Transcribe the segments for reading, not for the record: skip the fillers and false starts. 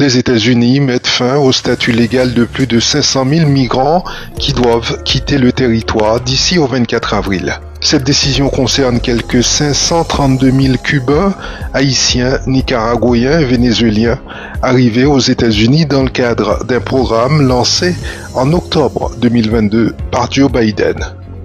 Les États-Unis mettent fin au statut légal de plus de 500 000 migrants qui doivent quitter le territoire d'ici au 24 avril. Cette décision concerne quelques 532 000 Cubains, Haïtiens, Nicaraguayens et Vénézuéliens arrivés aux États-Unis dans le cadre d'un programme lancé en octobre 2022 par Joe Biden.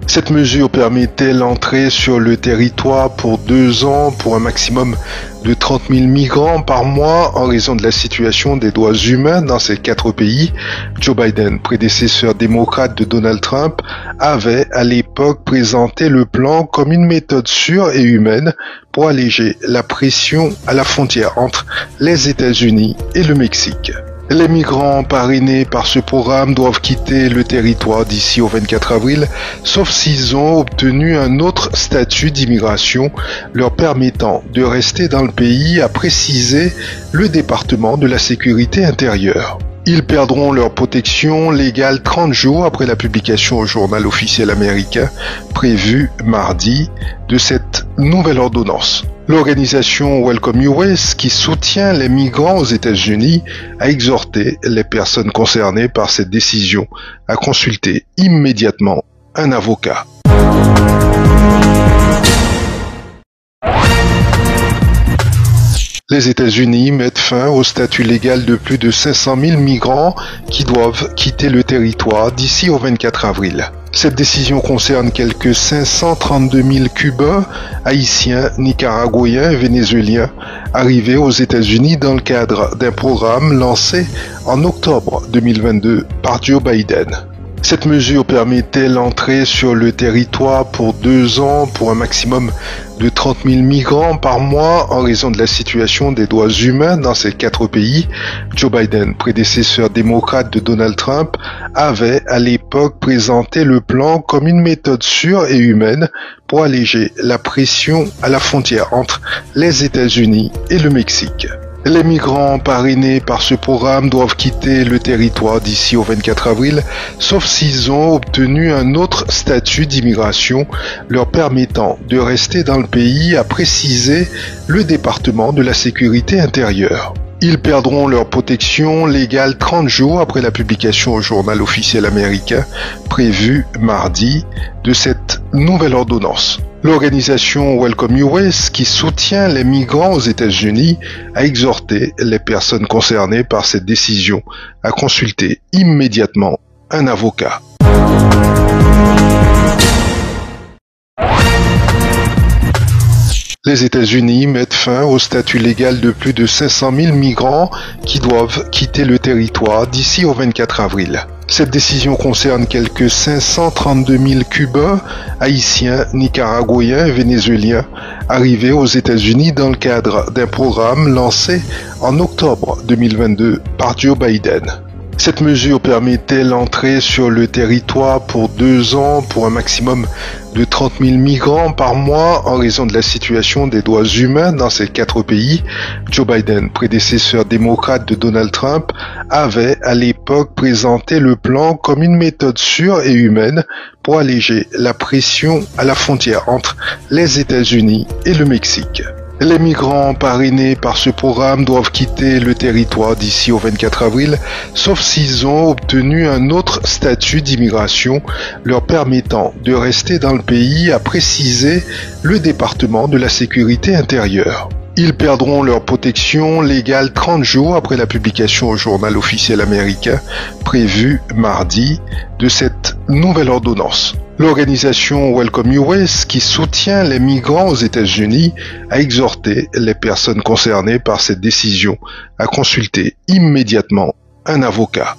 Cette mesure permettait l'entrée sur le territoire pour 2 ans pour un maximum de 30 000 migrants par mois en raison de la situation des droits humains dans ces 4 pays. Joe Biden, prédécesseur démocrate de Donald Trump, avait à l'époque présenté le plan comme une méthode sûre et humaine pour alléger la pression à la frontière entre les États-Unis et le Mexique. Les migrants parrainés par ce programme doivent quitter le territoire d'ici au 24 avril, sauf s'ils ont obtenu un autre statut d'immigration leur permettant de rester dans le pays, a précisé le département de la sécurité intérieure. Ils perdront leur protection légale 30 jours après la publication au journal officiel américain, prévue mardi, de cette nouvelle ordonnance. L'organisation Welcome US, qui soutient les migrants aux États-Unis, a exhorté les personnes concernées par cette décision à consulter immédiatement un avocat. Les États-Unis mettent fin au statut légal de plus de 500 000 migrants qui doivent quitter le territoire d'ici au 24 avril. Cette décision concerne quelques 532 000 Cubains, Haïtiens, Nicaraguayens et Vénézuéliens arrivés aux États-Unis dans le cadre d'un programme lancé en octobre 2022 par Joe Biden. Cette mesure permettait l'entrée sur le territoire pour 2 ans pour un maximum de 30 000 migrants par mois en raison de la situation des droits humains dans ces 4 pays. Joe Biden, prédécesseur démocrate de Donald Trump, avait à l'époque présenté le plan comme une méthode sûre et humaine pour alléger la pression à la frontière entre les États-Unis et le Mexique. Les migrants parrainés par ce programme doivent quitter le territoire d'ici au 24 avril, sauf s'ils ont obtenu un autre statut d'immigration leur permettant de rester dans le pays, a précisé le département de la sécurité intérieure. Ils perdront leur protection légale 30 jours après la publication au journal officiel américain, prévue mardi, de cette nouvelle ordonnance. L'organisation Welcome US, qui soutient les migrants aux États-Unis, a exhorté les personnes concernées par cette décision à consulter immédiatement un avocat. Les États-Unis mettent fin au statut légal de plus de 500 000 migrants qui doivent quitter le territoire d'ici au 24 avril. Cette décision concerne quelques 532 000 Cubains, Haïtiens, Nicaraguayens et Vénézuéliens arrivés aux États-Unis dans le cadre d'un programme lancé en octobre 2022 par Joe Biden. Cette mesure permettait l'entrée sur le territoire pour 2 ans pour un maximum de 30 000 migrants par mois en raison de la situation des droits humains dans ces 4 pays. Joe Biden, prédécesseur démocrate de Donald Trump, avait à l'époque présenté le plan comme une méthode sûre et humaine pour alléger la pression à la frontière entre les États-Unis et le Mexique. Les migrants parrainés par ce programme doivent quitter le territoire d'ici au 24 avril, sauf s'ils ont obtenu un autre statut d'immigration leur permettant de rester dans le pays, a précisé le département de la sécurité intérieure. Ils perdront leur protection légale 30 jours après la publication au journal officiel américain, prévue mardi, de cette nouvelle ordonnance. L'organisation Welcome US, qui soutient les migrants aux États-Unis, a exhorté les personnes concernées par cette décision à consulter immédiatement un avocat.